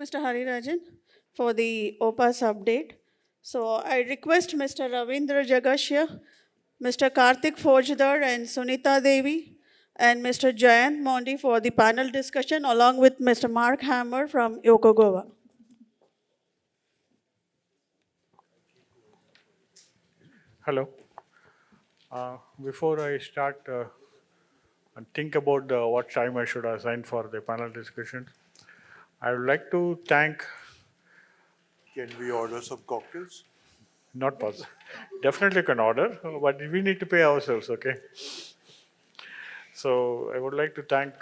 Mr. Harirajan for the OPAS update. So I request Mr. Ravindra Jagashya, Mr. Karthik Fojdar and Sunita Devi and Mr. Jayant Mondi for the panel discussion along with Mr. Mark Hammer from Yokogawa. Hello. Before I start and think about what time I should assign for the panel discussion, I would like to thank, Can we order some cocktails? not possible, definitely can order, but we need to pay ourselves, okay? So I would like to thank,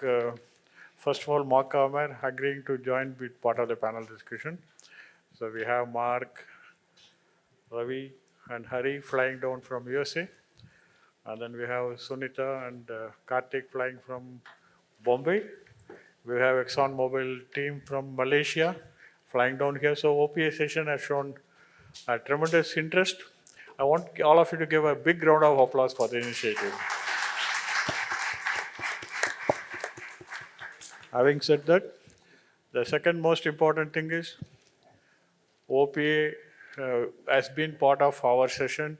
first of all, Mark Hammer agreeing to join with part of the panel discussion. So we have Mark, Ravi, and Hari flying down from USA. And then we have Sunita and Karthik flying from Bombay. We have ExxonMobil team from Malaysia flying down here. So OPA session has shown a tremendous interest. I want all of you to give a big round of applause for the initiative. Having said that, the second most important thing is OPA has been part of our session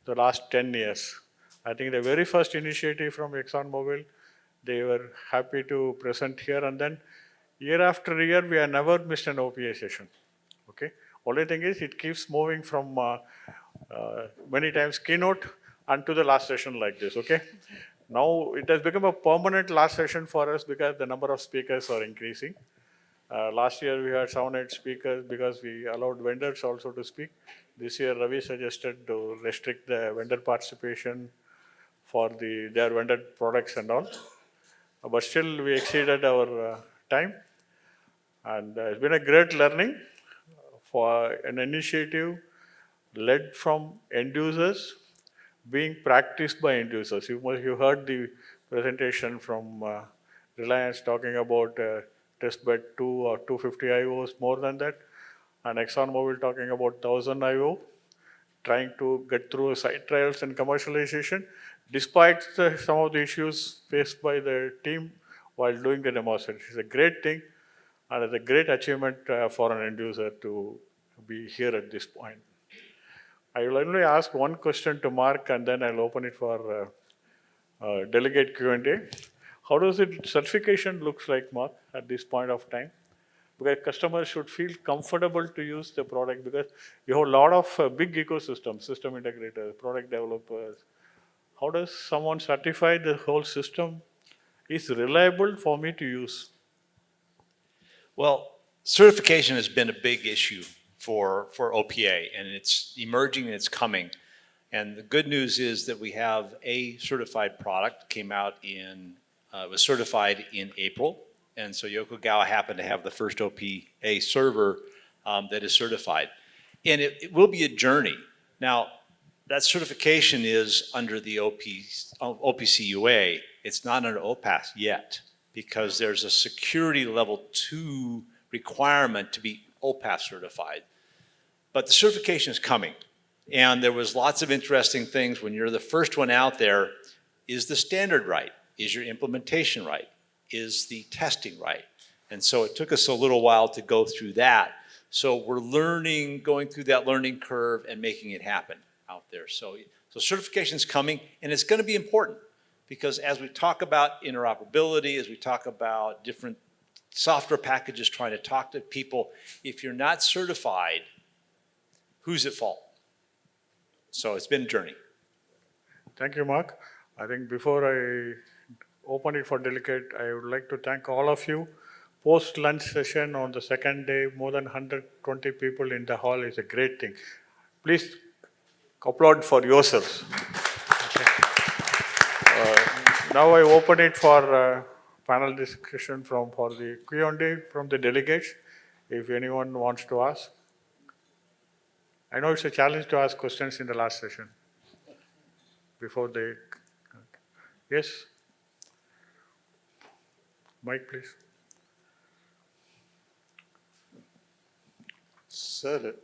the last 10 years. I think the very first initiative from ExxonMobil, they were happy to present here, and then year after year, we have never missed an OPA session. Okay. Only thing is, it keeps moving from many times keynote unto the last session like this. Okay. Now it has become a permanent last session for us because the number of speakers are increasing. Last year we had 7-8 speakers because we allowed vendors also to speak. This year Ravi suggested to restrict the vendor participation for their vendor products and all. But still we exceeded our time, and it's been a great learning for an initiative led from end users being practiced by end users. You heard the presentation from Reliance talking about testbed 2 or 250 IOs, more than that, and ExxonMobil talking about 1000 IO, trying to get through site trials and commercialization, despite some of the issues faced by the team while doing the demonstration. It's a great thing, and it's a great achievement for an end user to be here at this point. I will only ask one question to Mark, and then I'll open it for delegate Q&A. How does it certification looks like, Mark, at this point of time? Because customers should feel comfortable to use the product, because you have a lot of big ecosystems, system integrators, product developers. How does someone certify the whole system is reliable for me to use? Well, certification has been a big issue for OPA, and it's emerging and it's coming. And the good news is that we have a certified product, came out was certified in April. And so Yokogawa happened to have the first OPA server that is certified. And it will be a journey. Now, that certification is under the OPC UA. It's not under OPAS yet, because there's a security level 2 requirement to be OPAS certified. But the certification is coming. And there was lots of interesting things when you're the first one out there. Is the standard right? Is your implementation right? Is the testing right? And so it took us a little while to go through that. So we're learning, going through that learning curve and making it happen out there. So certification is coming, and it's going to be important, because as we talk about interoperability, as we talk about different software packages trying to talk to people, if you're not certified, who's at fault? So it's been a journey. Thank you, Mark. I think before I open it for delegate, I would like to thank all of you. Post-lunch session on the second day, more than 120 people in the hall is a great thing. Please applaud for yourselves. Okay. Now I open it for panel discussion for the Q&A from the delegates, if anyone wants to ask. I know it's a challenge to ask questions in the last session. Before they, yes? Mike, please. Sir,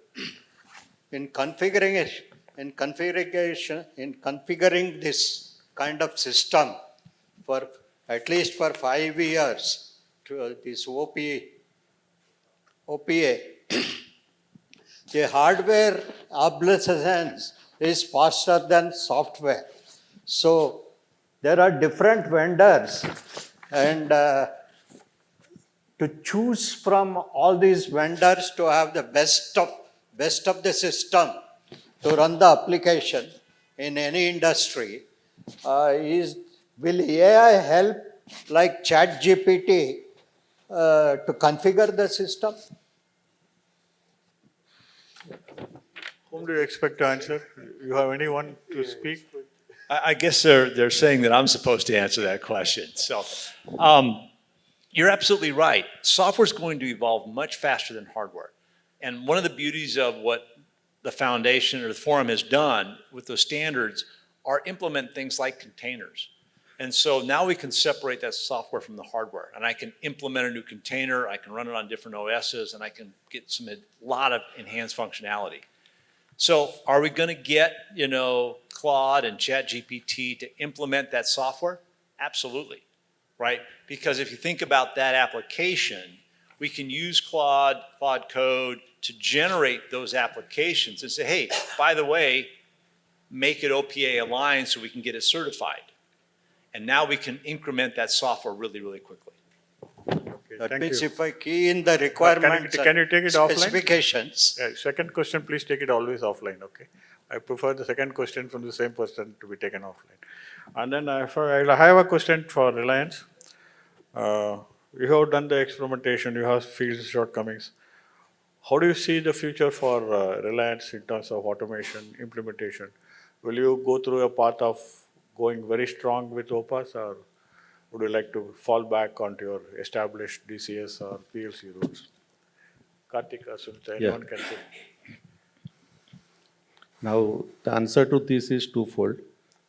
in configuring this kind of system at least for 5 years, this OPA, the hardware obsolescence is faster than software. So there are different vendors, and to choose from all these vendors to have the best of the system to run the application in any industry is will AI help like ChatGPT to configure the system? Whom do you expect to answer? You have anyone to speak? I guess they're saying that I'm supposed to answer that question. So, you're absolutely right. Software is going to evolve much faster than hardware. And one of the beauties of what the foundation or the forum has done with those standards are implement things like containers. And so now we can separate that software from the hardware. And I can implement a new container, I can run it on different OSs, and I can get a lot of enhanced functionality. So are we going to get, Claude and ChatGPT to implement that software? Absolutely, right? Because if you think about that application, we can use Claude Code to generate those applications and say, hey, by the way, make it OPA aligned so we can get it certified. And now we can increment that software really, really quickly. Okay, That thank means you. if I key in the requirements Can you take it offline? specifications. Second question, please take it always offline, okay? I prefer the second question from the same person to be taken offline. And then I have a question for Reliance. You have done the experimentation, you have field shortcomings. How do you see the future for Reliance in terms of automation, implementation? Will you go through a path of going very strong with OPAS, or would you like to fall back onto your established DCS or PLC rules? Karthik or Sunita, anyone can say. Now, the answer to this is twofold.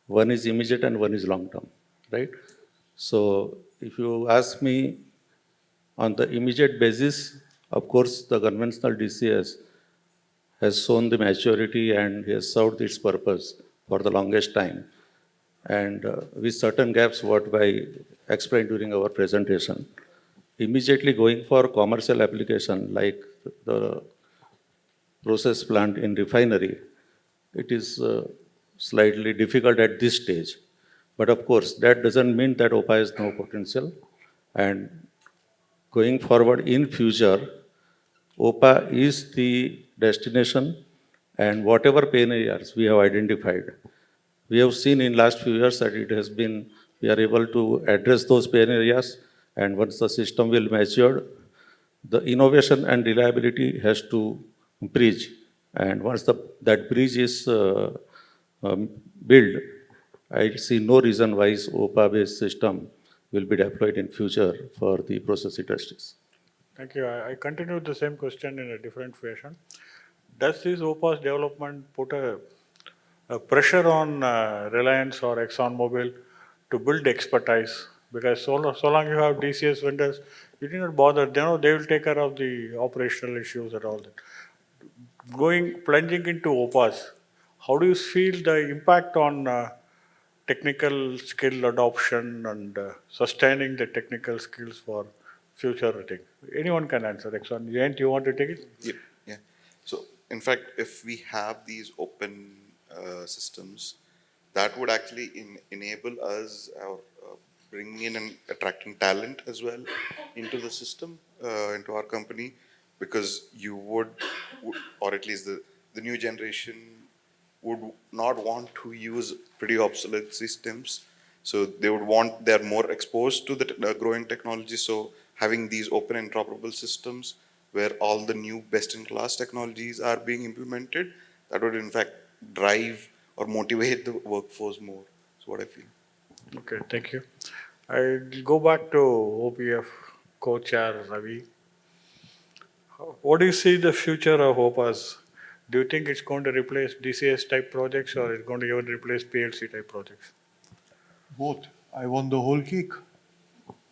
One is immediate and one is long term, right? So, if you ask me on the immediate basis, of course, the conventional DCS has shown the maturity and has served its purpose for the longest time. And with certain gaps, what I explained during our presentation, immediately going for commercial application like the process plant in refinery, it is slightly difficult at this stage. But of course, that doesn't mean that OPA has no potential. And going forward in future, OPA is the destination, and whatever pain areas we have identified, we have seen in last few years that it has been, we are able to address those pain areas, and once the system will mature, the innovation and reliability has to bridge. And once that bridge is built, I see no reason why OPA-based system will be deployed in future for the process industries. Thank you. I continue the same question in a different fashion. Does this OPAS development put a pressure on Reliance or ExxonMobil to build expertise? Because so long you have DCS vendors, you do not bother. They will take care of the operational issues and all that. Plunging into OPAS, how do you feel the impact on technical skill adoption and sustaining the technical skills for future thing? Anyone can answer. Exxon, Jayant, you want to take it? Yeah. So, in fact, if we have these open systems, that would actually enable us bringing in and attracting talent as well into the system, into our company, because you would, or at least the new generation would not want to use pretty obsolete systems. So they're more exposed to the growing technology. So having these open interoperable systems where all the new best-in-class technologies are being implemented, that would in fact drive or motivate the workforce more. That's what I feel. Okay, thank you. I go back to OPF co-chair Ravi. What do you see the future of OPAS? Do you think it's going to replace DCS type projects, or it's going to even replace PLC type projects? Both. I want the whole cake.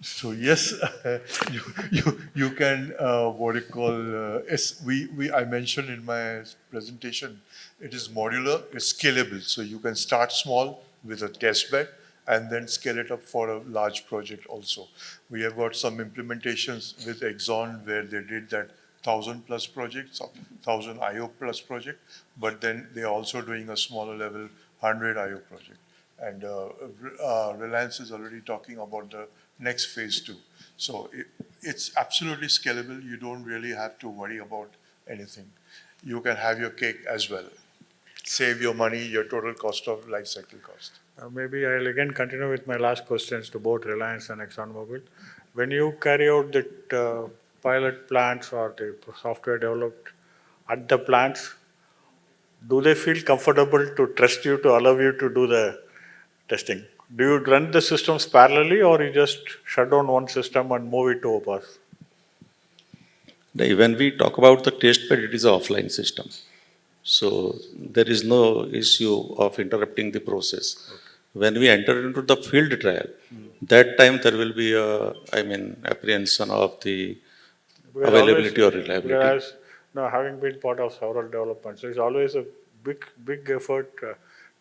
So yes, you can what you call I mentioned in my presentation, it is modular, it's scalable. So you can start small with a test bed and then scale it up for a large project also. We have got some implementations with Exxon where they did that 1,000 plus projects, 1,000 IO plus project, but then they're also doing a smaller level 100 IO project. And Reliance is already talking about the next phase two. So it's absolutely scalable. You don't really have to worry about anything. You can have your cake as well. Save your money, your total cost of life cycle cost. Maybe I'll again continue with my last questions to both Reliance and ExxonMobil. When you carry out the pilot plants or the software developed at the plants, do they feel comfortable to trust you to allow you to do the testing? Do you run the systems parallelly or you just shut down one system and move it to OPAS? When we talk about the test bed, it is an offline system. So there is no issue of interrupting the process. When we enter into the field trial, that time there will be apprehension of the Because availability or always, reliability. whereas, having been part of several developments, there's always a big effort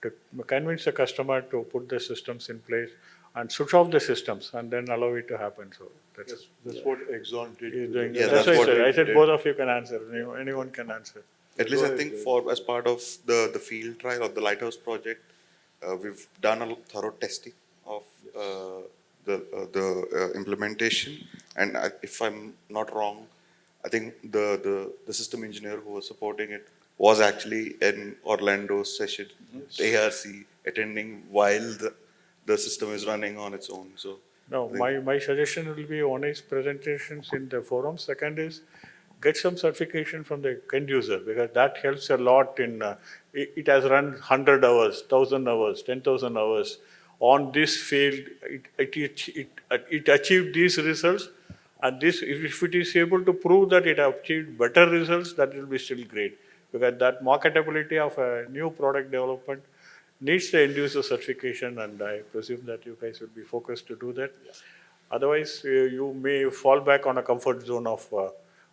to convince the customer to put the systems in place and switch off the systems and then allow it to happen. So That's what Exxon did. he's doing. Yeah, That's that's why what I said they both of you can answer. Anyone can answer. At least I think for as part of the field trial or the lighthouse project, we've done a thorough testing of the implementation. And if I'm not wrong, I think the system engineer who was supporting it was actually in Orlando session, ARC, attending while the system is running on its own. So No, I think- my suggestion will be one is presentations in the forum. Second is get some certification from the end user because that helps a lot in, it has run 100 hours, 1,000 hours, 10,000 hours on this field. It achieved these results and this, if it is able to prove that it achieved better results, that will be still great because that marketability of a new product development needs the end user certification, and I presume that you guys will be focused to do that. Otherwise, you may fall back on a comfort zone of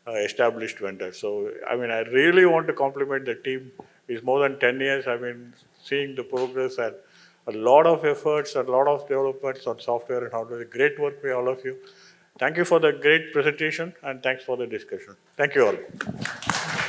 established vendors. So, I mean, I really want to compliment the team. It's more than 10 years. I've been seeing the progress and a lot of efforts, a lot of developments on software and hardware. Great work by all of you. Thank you for the great presentation and thanks for the discussion. Thank you all.